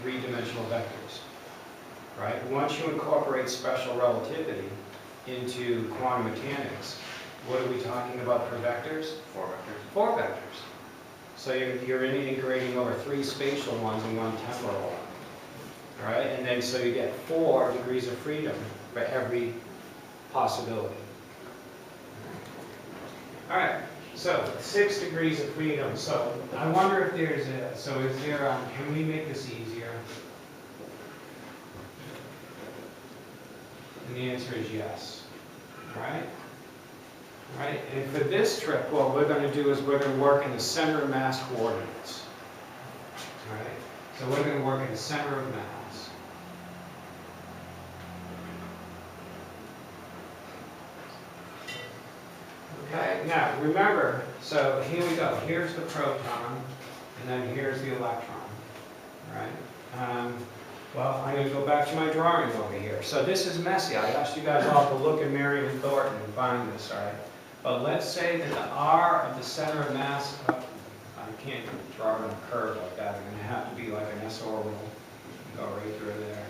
three-dimensional vectors, right? Once you incorporate special relativity into quantum mechanics, what are we talking about for vectors? Four vectors. Four vectors. So you're integrating over three spatial ones and one temporal one, all right? And then so you get 4 degrees of freedom for every possibility. All right, so 6 degrees of freedom. So I wonder if there's can we make this easier? And the answer is yes, all right? All right, and for this trip, what we're going to do is we're going to work in the center of mass coordinates. All right, so we're going to work in the center of mass. Okay, now remember, so here we go. Here's the proton, and then here's the electron. All right. Well, I'm going to go back to my drawing over here. So this is messy. I asked you guys all to look at Mary and Thornton and find this, all right? But let's say that the R of the center of mass, I can't draw it on a curve like that. I'm going to have to be like an S orbital and go right through there.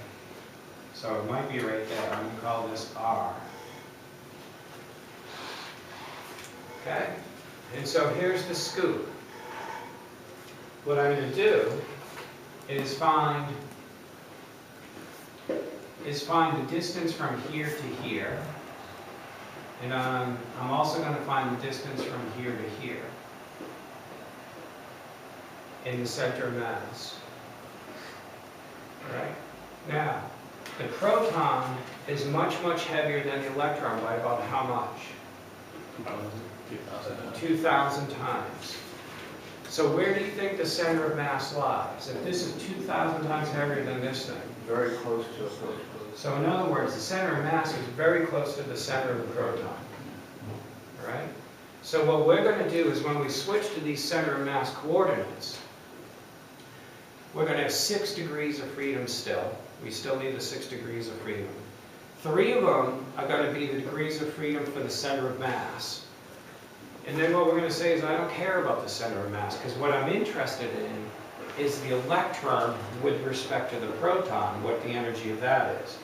So it might be right there. I'm going to call this R. Okay? And so here's the scoop. What I'm going to do is find the distance from here to here. And I'm also going to find the distance from here to here in the center of mass. All right? Now, the proton is much, much heavier than the electron by about how much? 2,000 times. So where do you think the center of mass lies? If this is 2,000 times heavier than this thing? Very close to a proton. So in other words, the center of mass is very close to the center of the proton. All right? So what we're going to do is when we switch to these center of mass coordinates, we're going to have 6 degrees of freedom still. We still need the 6 degrees of freedom. 3 of them are going to be the degrees of freedom for the center of mass. And then what we're going to say is I don't care about the center of mass, because what I'm interested in is the electron with respect to the proton, what the energy of that is.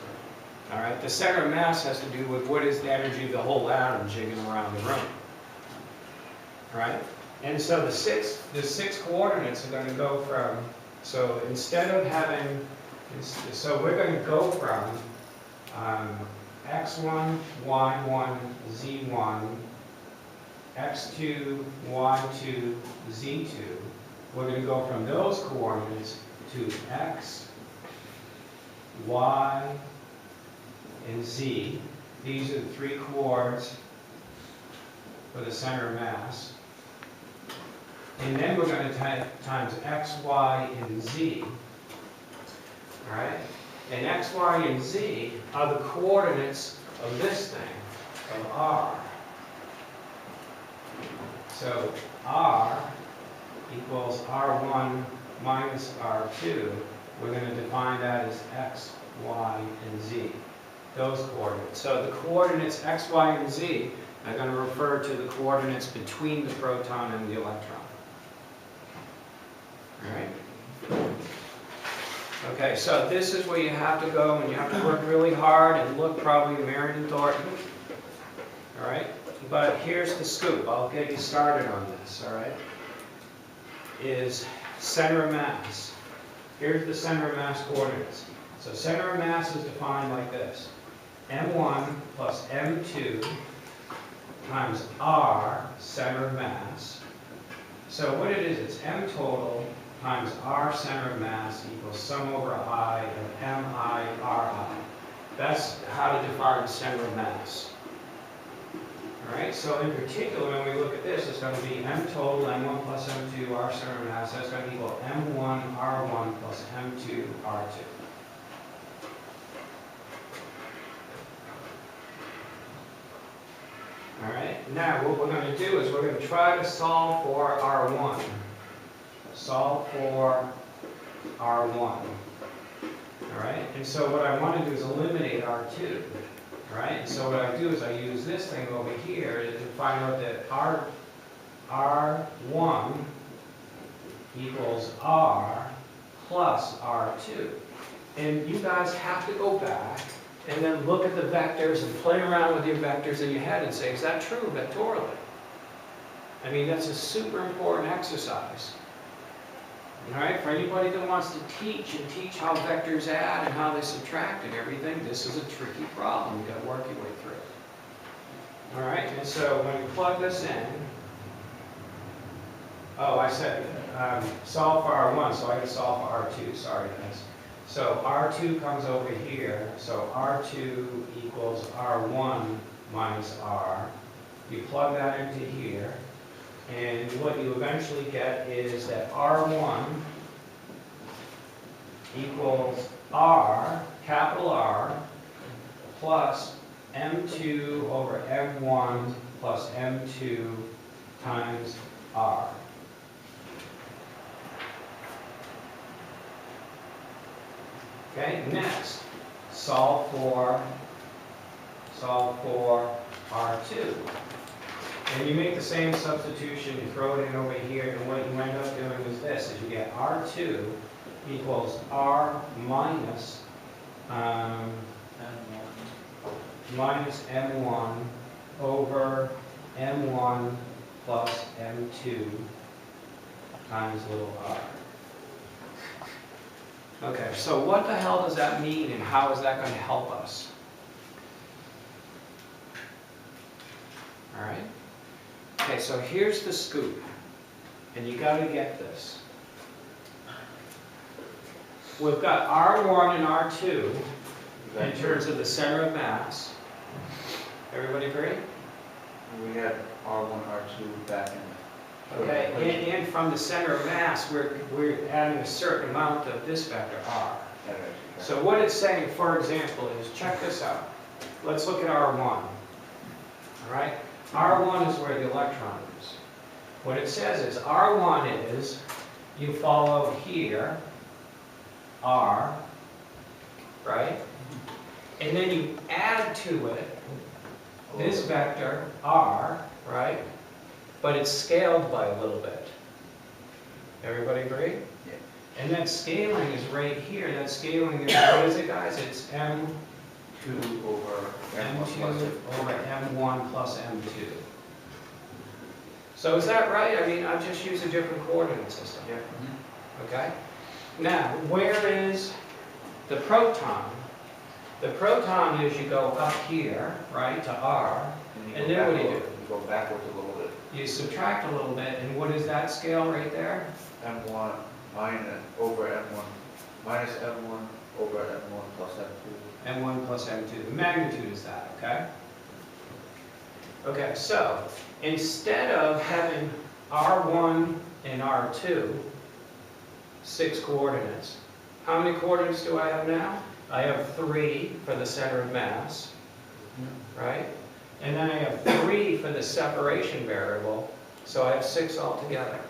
All right? The center of mass has to do with what is the energy of the whole atom jigging around the room. All right? And so the six coordinates are going to go from, so instead of having, so we're going to go from x1, y1, z1, x2, y2, z2. We're going to go from those coordinates to x, y, and z. These are the 3 coordinates for the center of mass. And then we're going to times x, y, and z. All right? And x, y, and z are the coordinates of this thing, of R. So R equals R1 minus R2. We're going to define that as x, y, and z. Those coordinates. So the coordinates x, y, and z are going to refer to the coordinates between the proton and the electron. All right? Okay, so this is where you have to go, and you have to work really hard and look probably at Mary and Thornton. All right? But here's the scoop. I'll get you started on this, all right? Is center of mass. Here's the center of mass coordinates. So center of mass is defined like this. M1 plus M2 times R, center of mass. So what it is, it's M total times R center of mass equals sum over I of MI RI. That's how to define center of mass. All right, so in particular, when we look at this, it's going to be M total, M1 plus M2, R center of mass. That's going to equal M1 R1 plus M2 R2. All right, now what we're going to do is we're going to try to solve for R1. Solve for R1. All right, and so what I want to do is eliminate R2. All right, and so what I do is I use this thing over here to find out that R1 equals R plus R2. And you guys have to go back and then look at the vectors and play around with your vectors in your head and say, is that true vectorially? I mean, that's a super important exercise. All right, for anybody that wants to teach and teach how vectors add and how they subtract and everything, this is a tricky problem. You've got to work your way through it. All right, and so when you plug this in, oh, I said solve for R1, so I can solve for R2. Sorry, guys. So R2 comes over here, so R2 equals R1 minus R. You plug that into here, and what you eventually get is that R1 equals R, capital R, plus M2 over M1 plus M2 times R. Okay, next, solve for R2. And you make the same substitution, you throw it in over here, and what you end up doing is this, is you get R2 equals R minus M1 over M1 plus M2 times little r. Okay, so what the hell does that mean, and how is that going to help us? All right. Okay, so here's the scoop, and you got to get this. We've got R1 and R2 in terms of the center of mass. Everybody agree? We had R1, R2 back in. Okay, and from the center of mass, we're adding a certain amount of this vector R. So what it's saying, for example, is, check this out. Let's look at R1. All right? R1 is where the electron is. What it says is, R1 is, you follow here, R, right? And then you add to it this vector, R, right? But it's scaled by a little bit. Everybody agree? Yeah. And that scaling is right here. That scaling is, what is it, guys? It's M2 over M1 over M1 plus M2. So is that right? I mean, I've just used a different coordinate system. Yeah. Okay? Now, where is the proton? The proton is, you go up here, right, to R, and then what do? You go backwards a little bit. You subtract a little bit, and what is that scale right there? M1 minus over M1 minus M1 over M1 plus M2. M1 plus M2. The magnitude is that, okay? Okay, so instead of having R1 and R2, 6 coordinates, how many coordinates do I have now? I have 3 for the center of mass, right? And then I have 3 for the separation variable, so I have 6 altogether.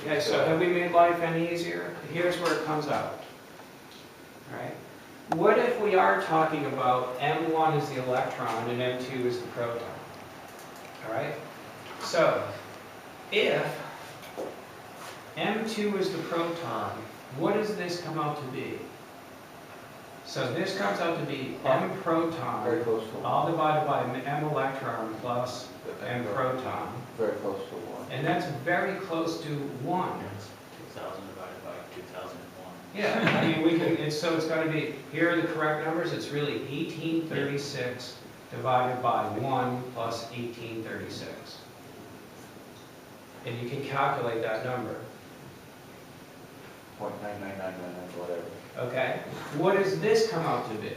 Okay, so have we made life any easier? Here's where it comes out. Right? What if we are talking about M1 is the electron and M2 is the proton? All right? So, if M2 is the proton, what does this come out to be? So this comes out to be M proton, Very close to 1. all divided by M electron plus M proton. Very close to 1. And that's very close to 1. That's 2,000 divided by 2001. Yeah, I mean, we can, so it's got to be, here are the correct numbers, it's really 1836 divided by 1 plus 1836. And you can calculate that number. 0.99999, whatever. Okay? What does this come out to be?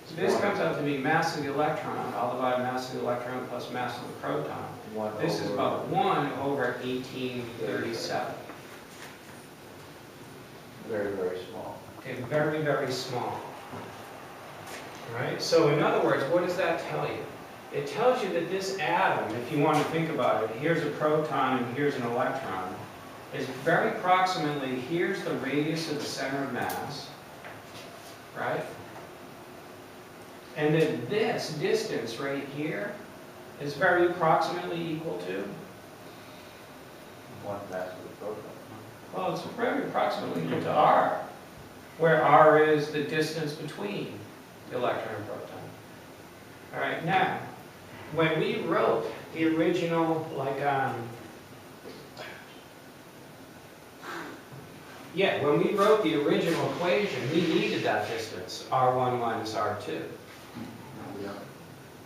So this comes out to be mass of the electron, all divided mass of the electron plus mass of the proton. This is about 1 over 1837. Very, very small. Okay, very, very small. Right? So in other words, what does that tell you? It tells you that this atom, if you want to think about it, here's a proton and here's an electron, is very approximately, here's the radius of the center of mass, right? And then this distance right here is very approximately equal to 1 mass of the proton. Well, it's very approximately equal to R, where R is the distance between the electron and proton. All right, now, when we wrote the original, when we wrote the original equation, we needed that distance, R1 minus R2. Yeah.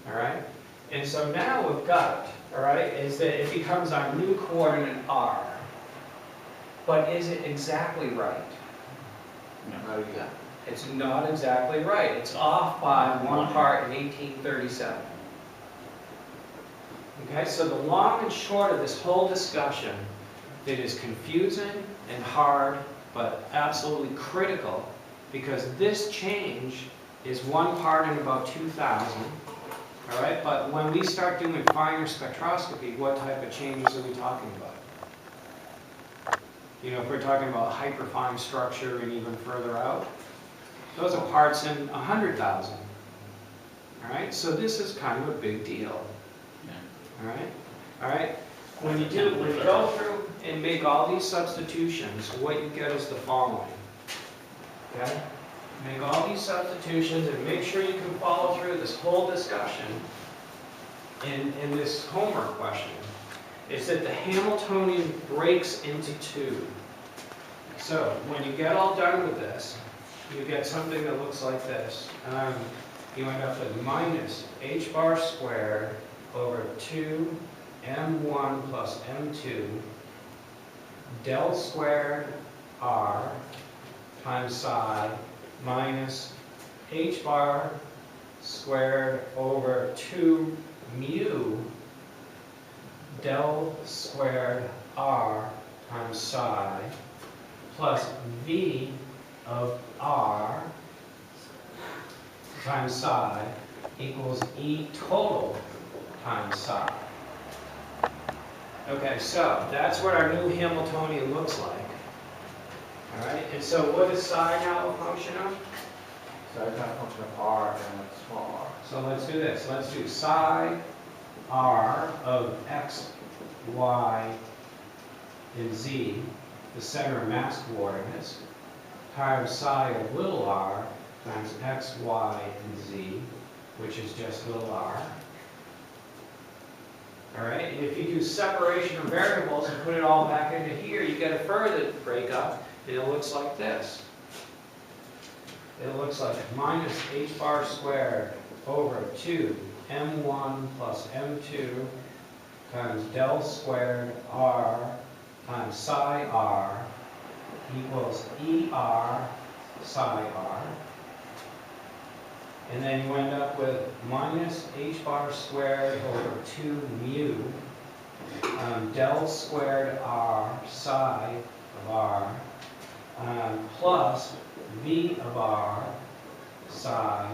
All right? And so now we've got, all right, is that it becomes our new coordinate R. But is it exactly right? Not yet. It's not exactly right. It's off by 1 part in 1837. Okay, so the long and short of this whole discussion, it is confusing and hard, but absolutely critical, because this change is 1 part in about 2,000. All right, but when we start doing finer spectroscopy, what type of changes are we talking about? You know, if we're talking about hyperfine structure and even further out, those are parts in 100,000. All right, so this is kind of a big deal. Yeah. All right. When you go through and make all these substitutions, what you get is the following. Okay. Make all these substitutions and make sure you can follow through this whole discussion in this homework question. Is that the Hamiltonian breaks into two. So when you get all done with this, you get something that looks like this. You end up with minus h bar squared over 2 m1 plus m2 del squared r times psi minus h bar squared over 2 mu del squared r times psi plus v of r times psi equals E total times psi. Okay, so that's what our new Hamiltonian looks like. All right, and so what is psi now a function of? So it's not a function of R and small r. So let's do this. Let's do psi r of x, y, and z, the center of mass coordinates, times psi of little r times x, y, and z, which is just little r. All right, and if you do separation of variables and put it all back into here, you get a further breakup, and it looks like this. It looks like minus h bar squared over 2 m1 plus m2 times del squared r times psi r equals er psi r. And then you end up with minus h bar squared over 2 mu del squared r psi of r plus v of r psi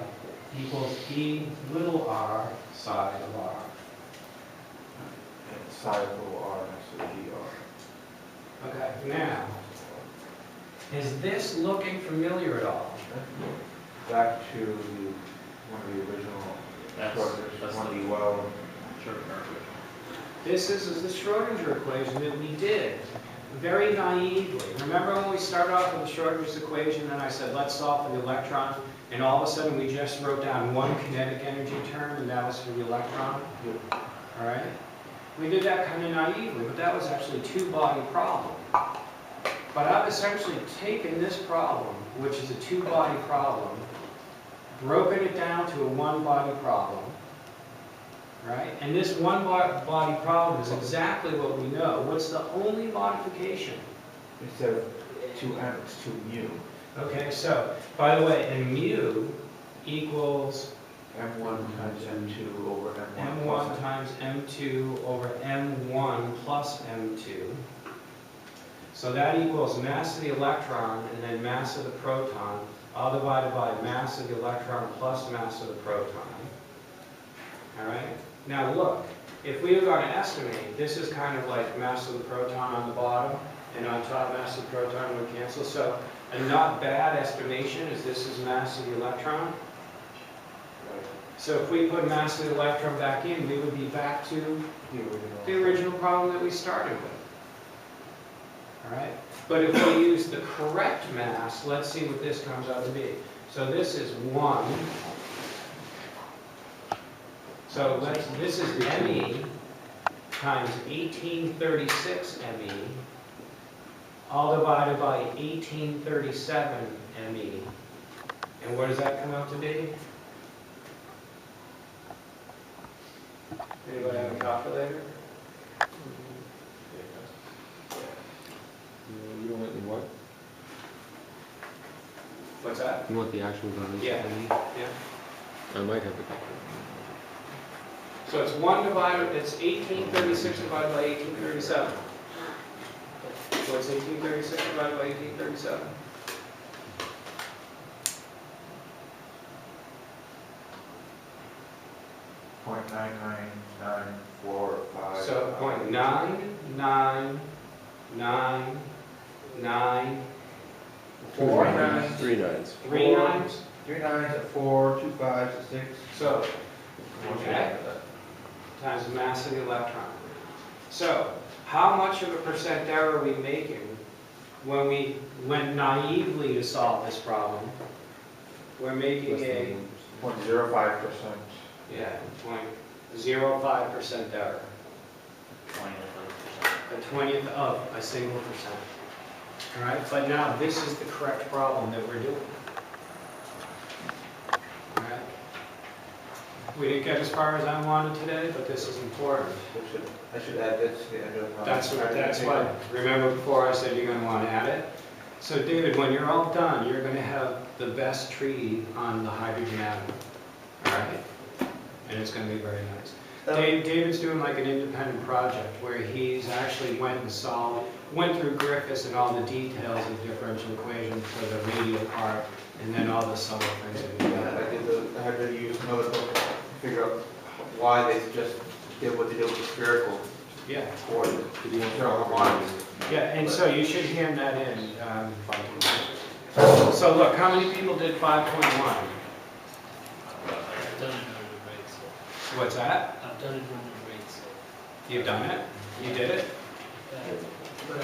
equals e little r psi of r. And psi of little r next to gr. Okay, now, is this looking familiar at all? Back to one of the original That's one of the the well. Sure. This is the Schrodinger equation that we did very naively. Remember when we started off with the Schrodinger's equation and I said, let's solve for the electron, and all of a sudden we just wrote down one kinetic energy term, and that was for the electron? All right? We did that kind of naively, but that was actually a two-body problem. But I've essentially taken this problem, which is a two-body problem, broken it down to a one-body problem, right? And this one-body problem is exactly what we know. What's the only modification? Instead of 2m, it's 2 mu. Okay, so, by the way, and mu equals m1 times m2 over m1 m1 plus times m2 over m1 plus m2. So that equals mass of the electron and then mass of the proton, all divided by mass of the electron plus mass of the proton. All right? Now look, if we were going to estimate, this is kind of like mass of the proton on the bottom, and on top mass of the proton would cancel. So a not bad estimation is this is mass of the electron. So if we put mass of the electron back in, we would be back to the original. the original problem that we started with. All right? But if we use the correct mass, let's see what this comes out to be. So this is 1. So this is ME times 1836 ME, all divided by 1837 ME. And what does that come out to be? Anybody have a calculator? You don't want the what? What's that? You want the actual values? Yeah. Yeah. I might have the calculator. So it's 1836 divided by 1837. What's 1836 divided by 1837? .99945. So .99994. Three nines. 3 nines. 3 nines at 4, 2 fives at 6. So okay. Times the mass of the electron. So how much of a percent error are we making when we went naively to solve this problem? We're making a 0.05%. yeah 0.05% error. 1/20th of a single percent. All right, but now this is the correct problem that we're doing. All right. We didn't get as far as I wanted today, but this is important. I should add this to the end of my... That's what, remember before I said you're going to want to add it? So David, when you're all done, you're going to have the best treaty on the hydrogen atom. All right? And it's going to be very nice. David's doing like an independent project where he's actually went through Griffiths and all the details of differential equation for the radial part, and then all the subtle things that he got. I had to use another book to figure out why they just did what they did with the spherical Yeah. coordinates. To the internal harmonics. Yeah, and so you should hand that in. So look, how many people did 5.1? I've done it under the grade, so. What's that? I've done it under the grade, so. You've done it? You did it? But I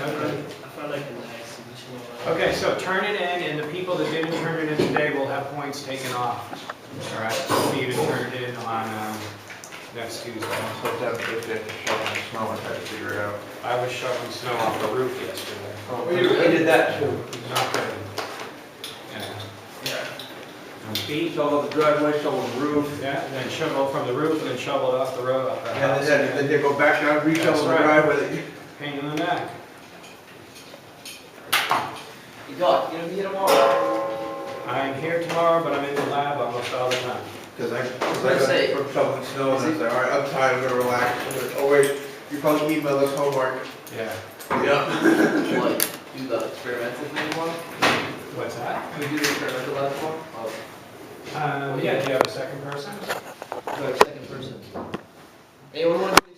felt like a nice additional. Okay, so turn it in, and the people that didn't turn it in today will have points taken off. All right, for you to turn it in on next Tuesday. So that if they have to shovel the snow and try to figure it out. I was shoveling snow off the roof yesterday. Oh, you did that too. Not good. Yeah. And beat, Shovel the driveway, shovel the roof. yeah, and then shovel from the roof, and then shovel it off the road, off the And house. then they go back down, re-shovel the That's right. driveway. Pain in the neck. You got, you gonna be here tomorrow? I'm here tomorrow, but I'm in the lab almost all the time. Because I got it from shoveling snow and I said, all right, I'm tired, I'm gonna relax. Oh wait, you probably emailed us homework. Yeah. Yeah. What, do the experimental thing one? What's that? Can we do the experimental last one? Oh, Yeah, do you have a second person? no, second person. Anyone want to do